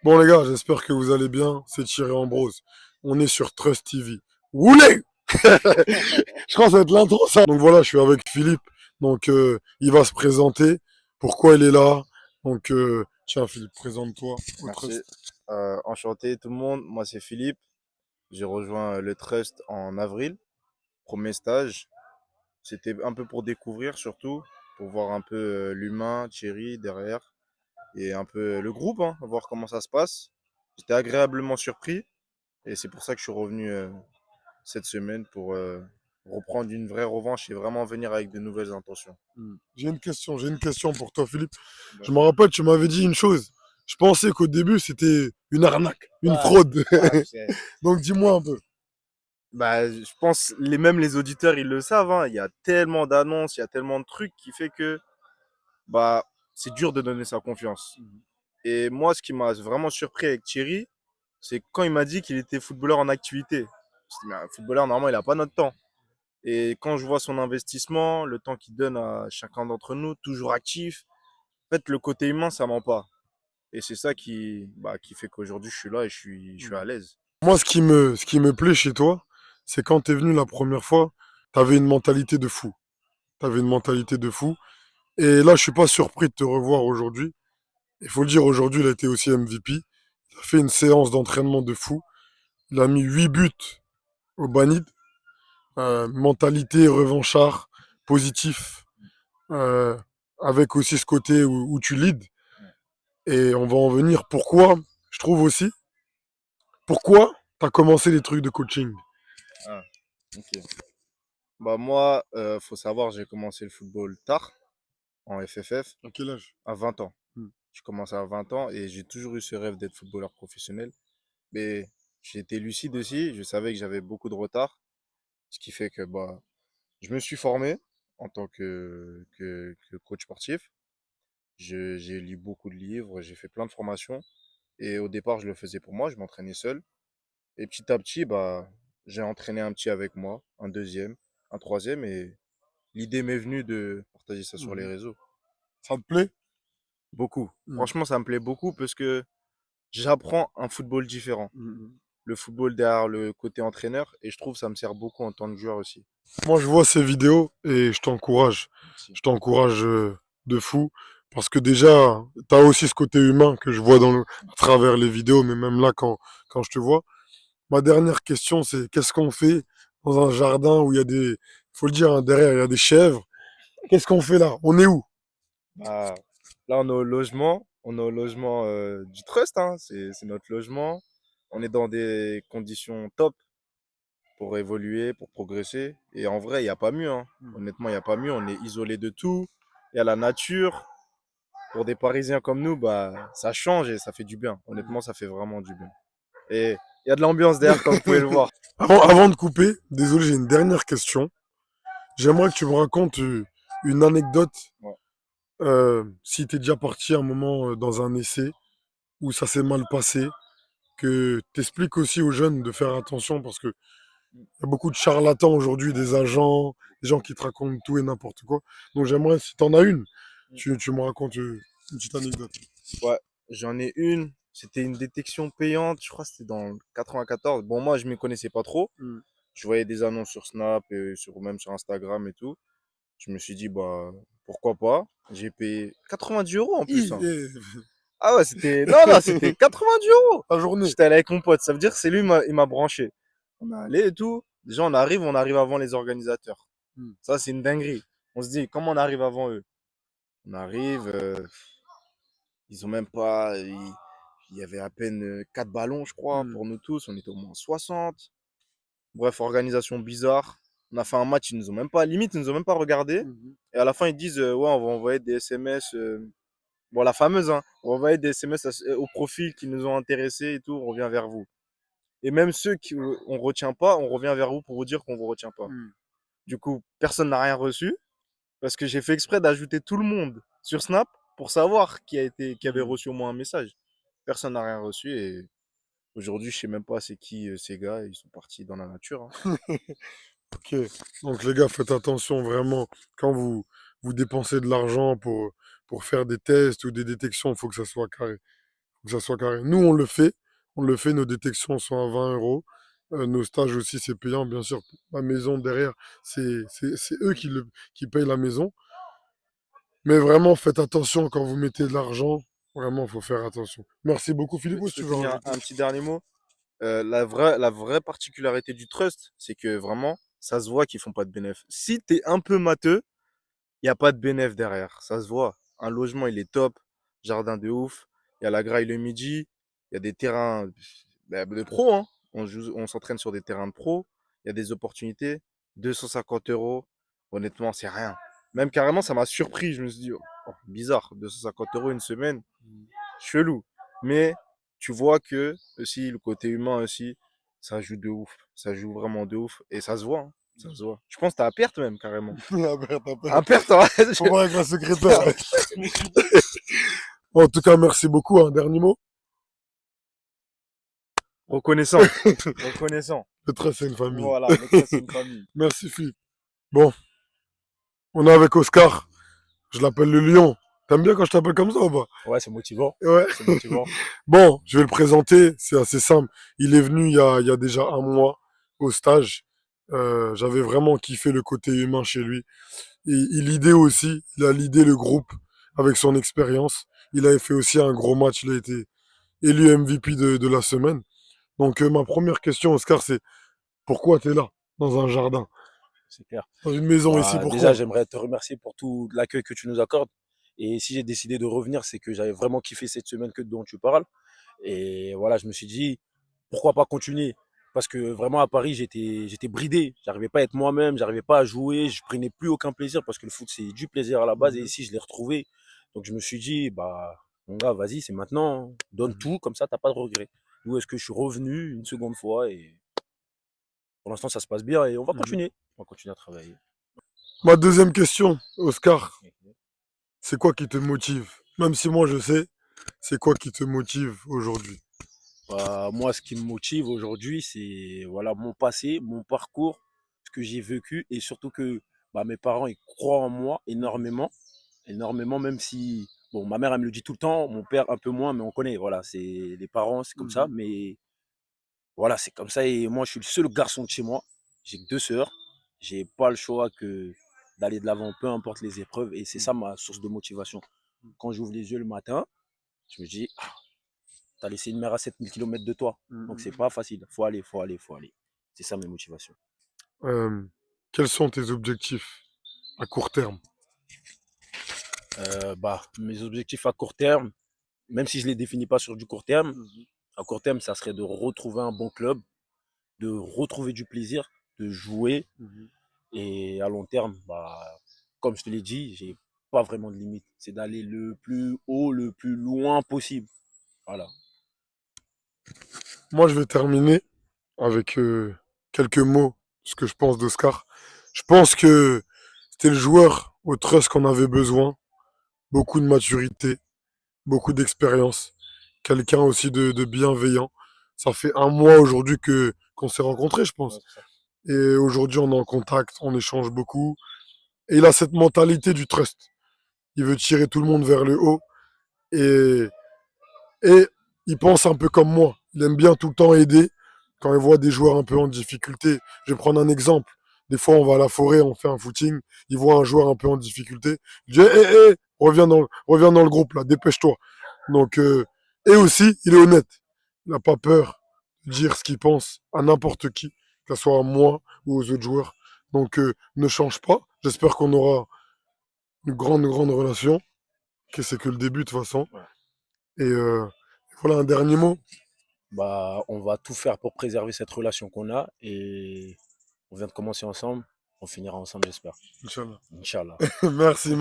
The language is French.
Bon les gars, j'espère que vous allez bien. C'est Thierry Ambrose. On est sur Trust TV. Roulez. Je crois que ça va être l'intro ça. Donc voilà, je suis avec Philippe. Donc il va se présenter. Pourquoi il est là. Donc tiens Philippe, présente-toi au Merci. Trust. Enchanté tout le monde. Moi c'est Philippe. J'ai rejoint le Trust en avril. Premier stage. C'était un peu pour découvrir surtout, pour voir un peu l'humain, Thierry derrière et un peu le groupe, hein, voir comment ça se passe. J'étais agréablement surpris et c'est pour ça que je suis revenu cette semaine pour reprendre une vraie revanche et vraiment venir avec de nouvelles intentions. J'ai une question pour toi Philippe. Je me D'accord. rappelle, tu m'avais dit une chose. Je pensais qu'au début c'était une arnaque, une Ouais, fraude. ouais, Donc dis-moi un peu. bah, je pense même les auditeurs ils le savent, hein. Il y a tellement d'annonces, il y a tellement de trucs qui fait que bah c'est dur de donner sa confiance. Et moi, ce qui m'a vraiment surpris avec Thierry, c'est quand il m'a dit qu'il était footballeur en activité. Je me suis dit, mais un footballeur, normalement, il n'a pas notre temps. Et quand je vois son investissement, le temps qu'il donne à chacun d'entre nous, toujours actif, en fait, le côté humain, ça ment pas. Et c'est ça qui fait qu'aujourd'hui, je suis là et je suis à l'aise. Moi, ce qui me plaît chez toi, c'est quand t'es venu la première fois, t'avais une mentalité de fou. T'avais une mentalité de fou. Et là, je suis pas surpris de te revoir aujourd'hui. Il faut le dire, aujourd'hui, il a été aussi MVP. Il a fait une séance d'entraînement de fou. Il a mis 8 buts au Banid. Mentalité revanchard, positif, euh, avec aussi ce côté où tu leads. Et on va en venir. Pourquoi, je trouve aussi, pourquoi t'as commencé les trucs de coaching? Ah, ok. Bah moi, faut savoir, j'ai commencé le football tard, en FFF, À quel âge? à 20 ans. Hmm. J'ai commencé à 20 ans et j'ai toujours eu ce rêve d'être footballeur professionnel. Mais j'ai été lucide aussi, je savais que j'avais beaucoup de retard, ce qui fait que bah, je me suis formé en tant que coach sportif. J'ai lu beaucoup de livres, j'ai fait plein de formations. Et au départ, je le faisais pour moi, je m'entraînais seul. Et petit à petit, bah, j'ai entraîné un petit avec moi, un deuxième, un troisième. Et l'idée m'est venue de partager ça sur les Mhm. réseaux. Ça te plaît? Beaucoup. Hmm. Franchement, ça me plaît beaucoup parce que j'apprends un football différent. Mhm. Le football derrière le côté entraîneur. Et je trouve que ça me sert beaucoup en tant que joueur aussi. Moi, je vois ces vidéos et je t'encourage. Merci. Je t'encourage de fou. Parce que déjà, tu as aussi ce côté humain que je vois à travers les vidéos, mais même là, quand je te vois. Ma dernière question, c'est qu'est-ce qu'on fait dans un jardin où il y a des, faut le dire, hein, derrière, il y a des chèvres. Qu'est-ce qu'on fait là? On est où? Bah, là, on est au logement. On est au logement du Trust, hein. C'est notre logement. On est dans des conditions top pour évoluer, pour progresser. Et en vrai, il n'y a pas mieux, hein. Honnêtement, il n'y a pas mieux. On est isolé de tout. Il y a la nature. Pour des Parisiens comme nous, bah, ça change et ça fait du bien. Honnêtement, ça fait vraiment du bien. Et il y a de l'ambiance derrière, comme vous pouvez le voir. Avant de couper, désolé, j'ai une dernière question. J'aimerais que tu me racontes une anecdote, Ouais. si tu es déjà parti un moment dans un essai où ça s'est mal passé, que tu expliques aussi aux jeunes de faire attention parce que il y a beaucoup de charlatans aujourd'hui, des agents, des gens qui te racontent tout et n'importe quoi. Donc j'aimerais, si tu en as une, tu me racontes une petite anecdote. Ouais, j'en ai une. C'était une détection payante. Je crois que c'était dans le 94. Bon, moi, je ne m'y connaissais pas trop. Hmm. Je voyais des annonces sur Snap et même sur Instagram et tout. Je me suis dit, bah, pourquoi pas. J'ai payé 90 euros en plus, hein. Eh, Ah ouais, c'était. Non, non, c'était 90 euros. la journée. J'étais allé avec mon pote. Ça veut dire que c'est lui, il m'a branché. On est allé et tout. Déjà, on arrive avant les organisateurs. Hmm. Ça, c'est une dinguerie. On se dit, comment on arrive avant eux? On arrive, ils ont même pas. Il y avait à peine 4 ballons, je crois, Hmm. pour nous tous. On était au moins 60. Bref, organisation bizarre. On a fait un match, ils nous ont même pas, limite, ils nous ont même pas regardé. Mhm. Et à la fin, ils disent, ouais, on va envoyer des SMS, bon, la fameuse, hein, on va envoyer des SMS aux profils qui nous ont intéressés et tout, on revient vers vous. Et même ceux qui on retient pas, on revient vers vous pour vous dire qu'on vous retient pas. Hmm. Du coup, personne n'a rien reçu parce que j'ai fait exprès d'ajouter tout le monde sur Snap pour savoir qui avait Hmm. reçu au moins un message. Personne n'a rien reçu et aujourd'hui, je sais même pas c'est qui ces gars, ils sont partis dans la nature, hein. Ok. Donc les gars, faites attention vraiment quand vous dépensez de l'argent pour faire des tests ou des détections, il faut que ça soit carré. que ça soit carré. Nous, on le fait, nos détections sont à 20 euros. Nos stages aussi, c'est payant, bien sûr. La maison derrière, c'est eux qui payent la maison. Mais vraiment, faites attention quand vous mettez de l'argent. Vraiment, il faut faire attention. Merci beaucoup, Philippe. Je Si peux tu veux finir rajouter. un petit dernier mot. La vraie particularité du trust, c'est que vraiment, ça se voit qu'ils font pas de bénéf. Si tu es un peu matheux, il n'y a pas de bénéf derrière. Ça se voit. Un logement, il est top. Jardin de ouf. Il y a la graille le midi. Il y a des terrains de pro, hein. On s'entraîne sur des terrains de pro. Il y a des opportunités. 250 euros. Honnêtement, c'est rien. Même carrément, ça m'a surpris. Je me suis dit, oh, bizarre, 250 euros une semaine. Chelou. Mais tu vois que aussi le côté humain aussi, ça joue de ouf. Ça joue vraiment de ouf. Et ça se voit, hein. Ça se voit. Je pense que t'as à perte même, carrément. À À perte. perte, hein. Faut voir avec la secrétaire. Je me suis dit. En tout cas, merci beaucoup. Un dernier mot. Reconnaissant. Reconnaissant. Le trait, c'est une famille. Voilà, mais ça, c'est une famille. Merci, Philippe. Bon, on est avec Oscar. Je l'appelle le lion. T'aimes bien quand je t'appelle comme ça ou pas? Ouais, c'est motivant. Ouais. C'est motivant. Bon, je vais le présenter. C'est assez simple. Il est venu il y a déjà un mois au stage. J'avais vraiment kiffé le côté humain chez lui. Et il lidait aussi. Il a lidé le groupe avec son expérience. Il avait fait aussi un gros match. Il a été élu MVP de la semaine. Donc, ma première question, Oscar, c'est pourquoi tu es là, dans un jardin, C'est clair. dans une maison ici, Bah, déjà, pourquoi? j'aimerais te remercier pour tout l'accueil que tu nous accordes. Et si j'ai décidé de revenir, c'est que j'avais vraiment kiffé cette semaine que dont tu parles. Et voilà, je me suis dit, pourquoi pas continuer? Parce que vraiment à Paris, j'étais bridé. J'arrivais pas à être moi-même, j'arrivais pas à jouer, je prenais plus aucun plaisir parce que le foot, c'est du plaisir à la base. Et Mhm, ici, je l'ai retrouvé. Donc je me suis dit, bah, mon gars, vas-y, c'est maintenant. Donne mhm, tout, comme ça, t'as pas de regret. D'où est-ce que je suis revenu une seconde fois et pour l'instant, ça se passe bien et on va mhm. continuer. On va continuer à travailler. Ma deuxième question, Oscar, c'est quoi qui te motive? Même si moi je sais, c'est quoi qui te motive aujourd'hui? Bah, moi, ce qui me motive aujourd'hui, c'est voilà mon passé, mon parcours, ce que j'ai vécu et surtout que bah, mes parents ils croient en moi énormément, énormément, même si bon, ma mère elle me le dit tout le temps, mon père un peu moins, mais on connaît, voilà, c'est les parents, c'est comme ça, Mhm, mais voilà, c'est comme ça et moi, je suis le seul garçon de chez moi. J'ai que deux sœurs, j'ai pas le choix que d'aller de l'avant, peu importe les épreuves et c'est ça ma source de motivation. Quand j'ouvre les yeux le matin, je me dis tu as laissé une mer à 7 000 kilomètres de toi. Donc, c'est mhm. pas facile. Faut aller, faut aller, faut aller. C'est ça mes motivations. Euh, Quels sont tes objectifs à court terme? Bah, mes objectifs à court terme, même si je ne les définis pas sur du court terme, à court terme, ça serait de retrouver un bon club, de retrouver du plaisir, de jouer. Mhm. Et à long terme, bah, comme je te l'ai dit, j'ai pas vraiment de limite. C'est d'aller le plus haut, le plus loin possible. Voilà. Moi, je vais terminer avec quelques mots, ce que je pense d'Oscar. Je pense que c'était le joueur au trust qu'on avait besoin. Beaucoup de maturité, beaucoup d'expérience. Quelqu'un aussi de bienveillant. Ça fait un mois aujourd'hui que qu'on s'est rencontrés, je Ouais, pense. c'est ça. Et aujourd'hui, on est en contact, on échange beaucoup. Et il a cette mentalité du trust. Il veut tirer tout le monde vers le haut. Et, et il pense un peu comme moi. Il aime bien tout le temps aider quand il voit des joueurs un peu en difficulté. Je vais prendre un exemple. Des fois, on va à la forêt, on fait un footing. Il voit un joueur un peu en difficulté. Il dit, hé, reviens dans le groupe, là, dépêche-toi. Donc, et aussi, il est honnête. Il n'a pas peur de dire ce qu'il pense à n'importe qui, que ce soit à moi ou aux autres joueurs. Donc, ne change pas. J'espère qu'on aura une grande relation, que c'est que le début de toute façon. Ouais. Et voilà un dernier mot. Bah, on va tout faire pour préserver cette relation qu'on a et on vient de commencer ensemble, on finira ensemble, j'espère. Inch'Allah. Inch'Allah. Merci.